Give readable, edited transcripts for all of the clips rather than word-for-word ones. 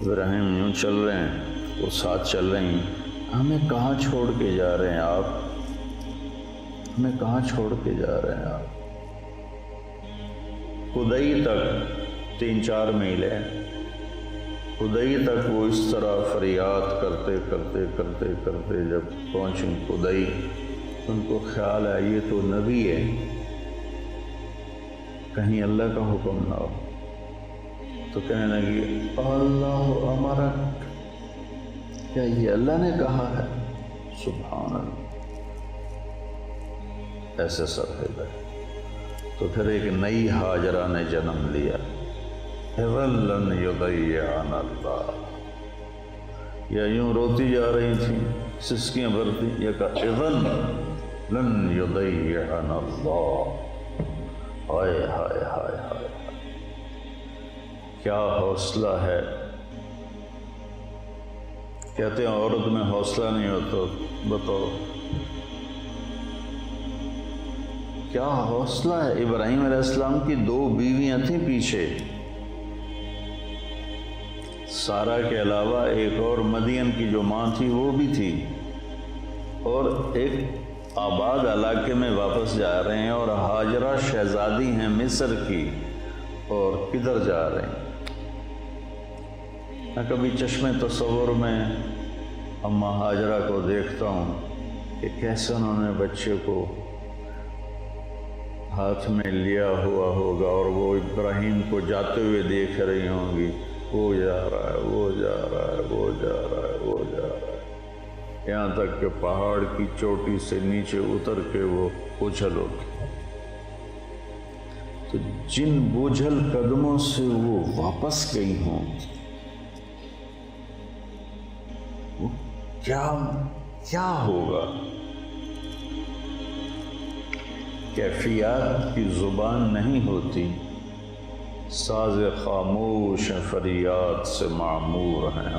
ابراہیم یوں چل رہے ہیں اور ساتھ چل رہے ہیں، ہمیں کہاں چھوڑ کے جا رہے ہیں آپ؟ ہمیں کہاں چھوڑ کے جا رہے ہیں آپ؟ خدائی تک 3-4 میل ہے، خدائی تک وہ اس طرح فریاد کرتے کرتے کرتے کرتے جب پہنچیں خدائی، ان کو خیال ہے یہ تو نبی ہے، کہیں اللہ کا حکم نہ ہو، تو کہنے لگی اللہ امرک، کیا یہ اللہ نے کہا ہے؟ سبحان اللہ، ایسے سر ہل گئے۔ تو پھر ایک نئی ہاجرہ نے جنم لیا، اذن لن یضیعنا اللہ، یا یوں روتی جا رہی تھیں سسکیاں بھرتی، یا کہا اذن لن یضیعنا اللہ، ہائے ہائے ہائے ہائے، کیا حوصلہ ہے۔ کہتے ہیں عورت میں حوصلہ نہیں ہوتا، بتاؤ کیا حوصلہ ہے۔ ابراہیم علیہ السلام کی 2 بیویاں تھیں پیچھے، سارا کے علاوہ ایک اور مدین کی جو ماں تھی وہ بھی تھی، اور ایک آباد علاقے میں واپس جا رہے ہیں، اور ہاجرہ شہزادی ہیں مصر کی، اور کدھر جا رہے ہیں۔ میں کبھی چشم تصور میں اماں ہاجرہ کو دیکھتا ہوں کہ کیسے انہوں نے بچے کو ہاتھ میں لیا ہوا ہوگا، اور وہ ابراہیم کو جاتے ہوئے دیکھ رہی ہوں گی، وہ جا رہا ہے، وہ جا رہا ہے، وہ جا رہا ہے، وہ جا رہا ہے، یہاں تک کہ پہاڑ کی چوٹی سے نیچے اتر کے وہ اچھل اٹھی۔ تو جن بوجھل قدموں سے وہ واپس گئی ہوں، وہ کیا ہوگا؟ کیفیات کی زبان نہیں ہوتی، ساز خاموش فریاد سے معمور ہیں۔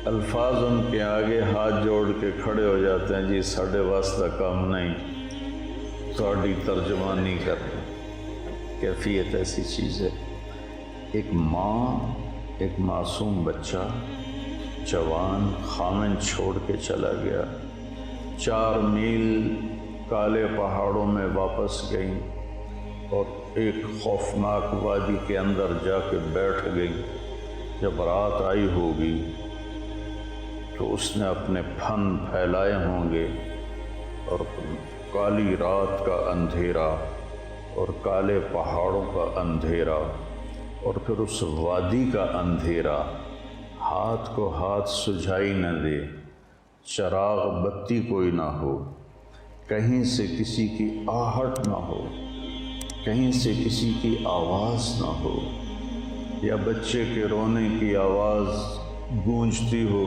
الفاظ ان کے آگے ہاتھ جوڑ کے کھڑے ہو جاتے ہیں، جی ساڈے واسطہ کام نہیں، تھوڑی ترجمانی کریں۔ کیفیت ایسی چیز ہے، ایک ماں ایک معصوم بچہ جوان خامن چھوڑ کے چلا گیا، 4 میل کالے پہاڑوں میں واپس گئی، اور ایک خوفناک وادی کے اندر جا کے بیٹھ گئی۔ جب رات آئی ہوگی تو اس نے اپنے پھن پھیلائے ہوں گے، اور کالی رات کا اندھیرا اور کالے پہاڑوں کا اندھیرا اور پھر اس وادی کا اندھیرا ہاتھ کو ہاتھ سجھائی نہ دے، چراغ بتی کوئی نہ ہو، کہیں سے کسی کی آہٹ نہ ہو، کہیں سے کسی کی آواز نہ ہو، یا بچے کے رونے کی آواز گونجتی ہو،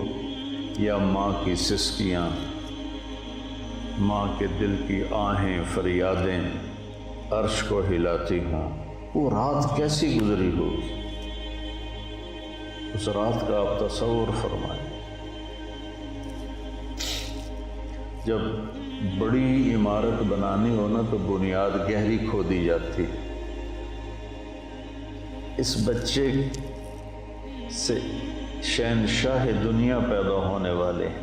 یا ماں کی سسکیاں، ماں کے دل کی آہیں فریادیں عرش کو ہلاتی ہوں۔ وہ رات کیسی گزری ہو، اس رات کا آپ تصور فرمائیں۔ جب بڑی عمارت بنانی ہو نا تو بنیاد گہری کھودی جاتی، اس بچے سے شہنشاہ دنیا پیدا ہونے والے ہیں،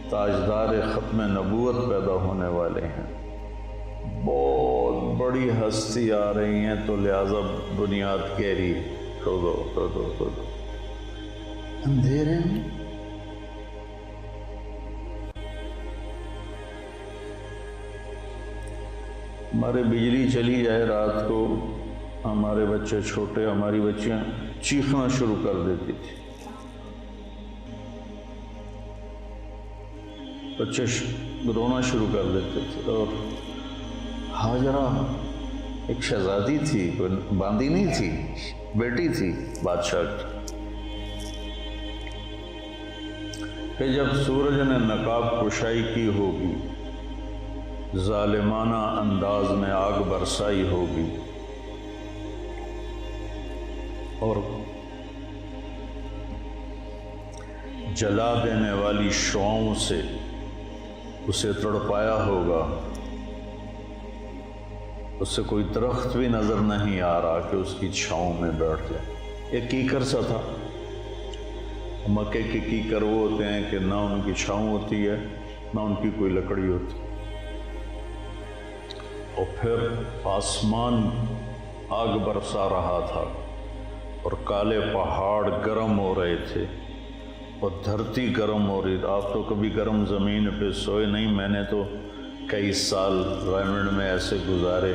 تاجدار ختم نبوت پیدا ہونے والے ہیں، بہت بڑی ہستی آ رہی ہیں، تو لہذا بنیاد گہری کھودو۔ اندھیرے میں ہمارے بجلی چلی جائے رات کو، ہمارے بچے چھوٹے، ہماری بچیاں چیخنا شروع کر دیتی تھی، بچے رونا شروع کر دیتے تھے۔ اور ہاجرہ ایک شہزادی تھی، کوئی باندی نہیں تھی، بیٹی تھی بادشاہ کی۔ کہ جب سورج نے نقاب کشائی کی ہوگی، ظالمانہ انداز میں آگ برسائی ہوگی، اور جلا دینے والی شعاؤں سے اسے تڑپایا ہوگا، اس سے کوئی درخت بھی نظر نہیں آ رہا کہ اس کی چھاؤں میں بیٹھ جائے۔ ایک کیکر سا تھا. مکے کے کیکر وہ ہوتے ہیں کہ نہ ان کی چھاؤں ہوتی ہے نہ ان کی کوئی لکڑی ہوتی. اور پھر آسمان آگ برسا رہا تھا اور کالے پہاڑ گرم ہو رہے تھے اور دھرتی گرم ہو رہی. آپ تو کبھی گرم زمین پہ سوئے نہیں، میں نے تو کئی سال ریمنڈ میں ایسے گزارے،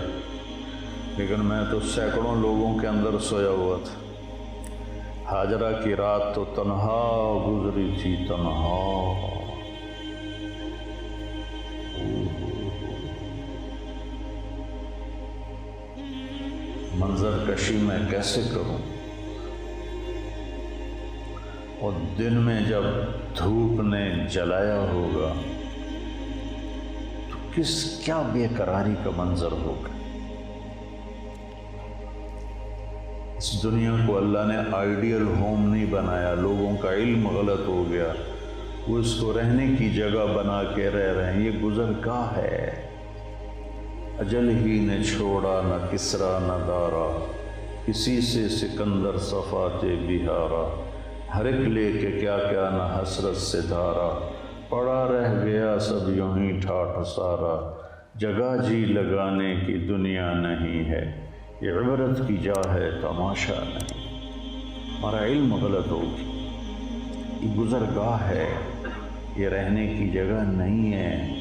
لیکن میں تو سینکڑوں لوگوں کے اندر سویا ہوا تھا. ہاجرہ کی رات تو تنہا گزری تھی، تنہا. منظر کشی میں کیسے کروں؟ اور دن میں جب دھوپ نے جلایا ہوگا تو کیا بے قراری کا منظر ہوگا. اس دنیا کو اللہ نے آئیڈیل ہوم نہیں بنایا، لوگوں کا علم غلط ہو گیا، وہ اس کو رہنے کی جگہ بنا کے رہ رہے ہیں. یہ گزرگاہ ہے. اجل ہی نے چھوڑا نہ کسرا نہ دارا، کسی سے سکندر صفات بہارا. ہر ایک لے کے کیا کیا نہ حسرت سے دھارا، پڑا رہ گیا سب یوں ہی ٹھاٹھ سارا. جگہ جی لگانے کی دنیا نہیں ہے، یہ عبرت کی جا ہے تماشا نہیں. ہمارا علم غلط ہوگی. یہ گزرگاہ ہے، یہ رہنے کی جگہ نہیں ہے.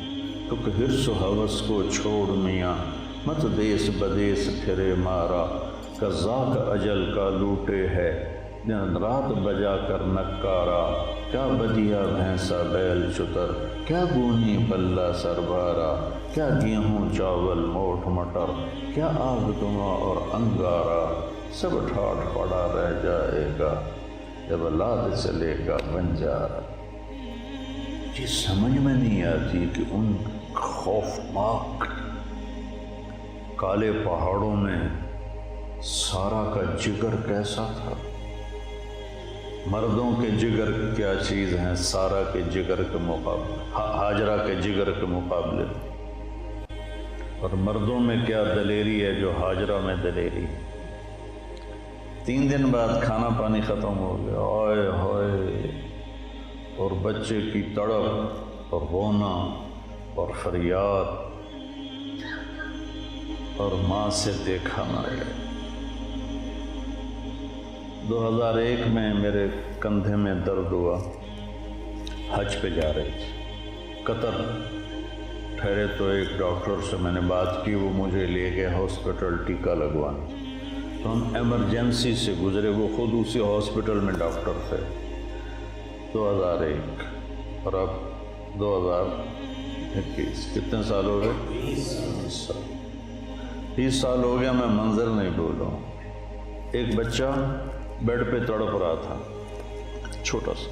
تو حرص و ہوس کو چھوڑ میاں، مت دیس بدیس پھرے مارا. قضاء کا اجل کا لوٹے ہے، دن رات بجا کر نکارا. کیا بدیا بھینسا بیل چتر، کیا گونی بلہ سربارا. کیا گیہوں چاول موٹ مٹر، کیا آگ دھواں اور انگارا. سب ٹھاٹھ پڑا رہ جائے گا جب لاد چلے گا بنجارا. یہ سمجھ میں نہیں آتی کہ ان خوفناک کالے پہاڑوں میں سارا کا جگر کیسا تھا. مردوں کے جگر کیا چیز ہیں سارا کے جگر کے مقابلے، ہاجرہ کے جگر کے مقابلے. اور مردوں میں کیا دلیری ہے جو ہاجرہ میں دلیری. 3 دن بعد کھانا پانی ختم ہو گیا، اوئے ہوئے، اور بچے کی تڑپ اور رونا اور فریاد اور ماں سے دیکھا نہ گیا. 2001 میں میرے کندھے میں درد ہوا. حج پہ جا رہے تھے قطر. ٹھہرے تو ایک ڈاکٹر سے میں نے بات کی، وہ مجھے لے گئے ہاسپٹل ٹیکا لگوانے. تو ہم ایمرجنسی سے گزرے، وہ خود اسی ہاسپٹل میں ڈاکٹر تھے. 2001 اور اب 2021 کتنے سال ہو گئے؟ 30 سال ہو گیا. میں منظر نہیں بھولا. ایک بچہ بیڈ پہ تڑپ رہا تھا، چھوٹا سا.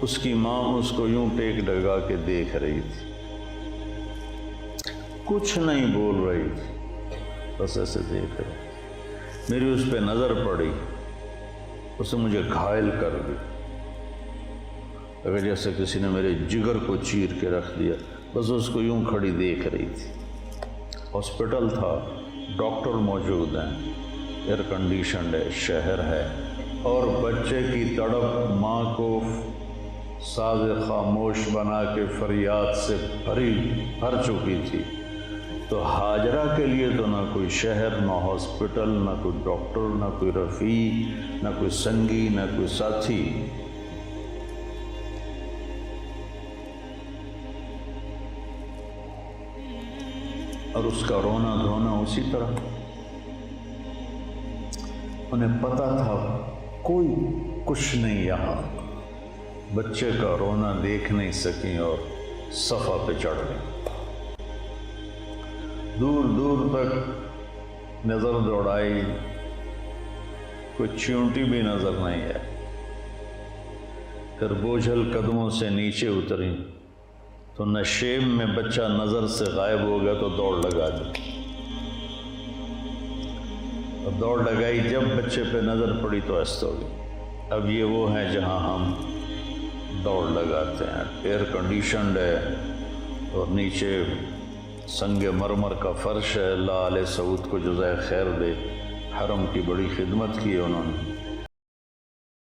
اس کی ماں اس کو یوں ٹیک لگا کے دیکھ رہی تھی، کچھ نہیں بول رہی تھی، بس ایسے دیکھ رہی. میری اس پہ نظر پڑی، اسے مجھے گھائل کر دی، اگر جیسے کسی نے میرے جگر کو چیر کے رکھ دیا. بس اس کو یوں کھڑی دیکھ رہی تھی. ہاسپٹل تھا، ڈاکٹر موجود ہیں، ایئر کنڈیشنڈ ہے، شہر ہے، اور بچے کی تڑپ ماں کو ساز خاموش بنا کے فریاد سے بھر چکی تھی. تو ہاجرہ کے لیے تو نہ کوئی شہر، نہ ہاسپٹل، نہ کوئی ڈاکٹر، نہ کوئی رفیق، نہ کوئی سنگی، نہ کوئی ساتھی. اور اس کا رونا دھونا اسی طرح. انہیں پتا تھا کوئی کچھ نہیں یہاں. بچے کا رونا دیکھ نہیں سکیں اور صفا پہ چڑھ گئیں. دور دور تک نظر دوڑائی، کوئی چیونٹی بھی نظر نہیں ہے. پھر بوجھل قدموں سے نیچے اتری تو نشیب میں بچہ نظر سے غائب ہو گیا. تو دوڑ لگا دی. اور دوڑ لگائی، جب بچے پہ نظر پڑی تو ایسا ہو گئی. اب یہ وہ ہے جہاں ہم دوڑ لگاتے ہیں. ایئر کنڈیشنڈ ہے اور نیچے سنگ مرمر کا فرش ہے. اللہ آل سعود کو جزائے خیر دے، حرم کی بڑی خدمت کی انہوں نے.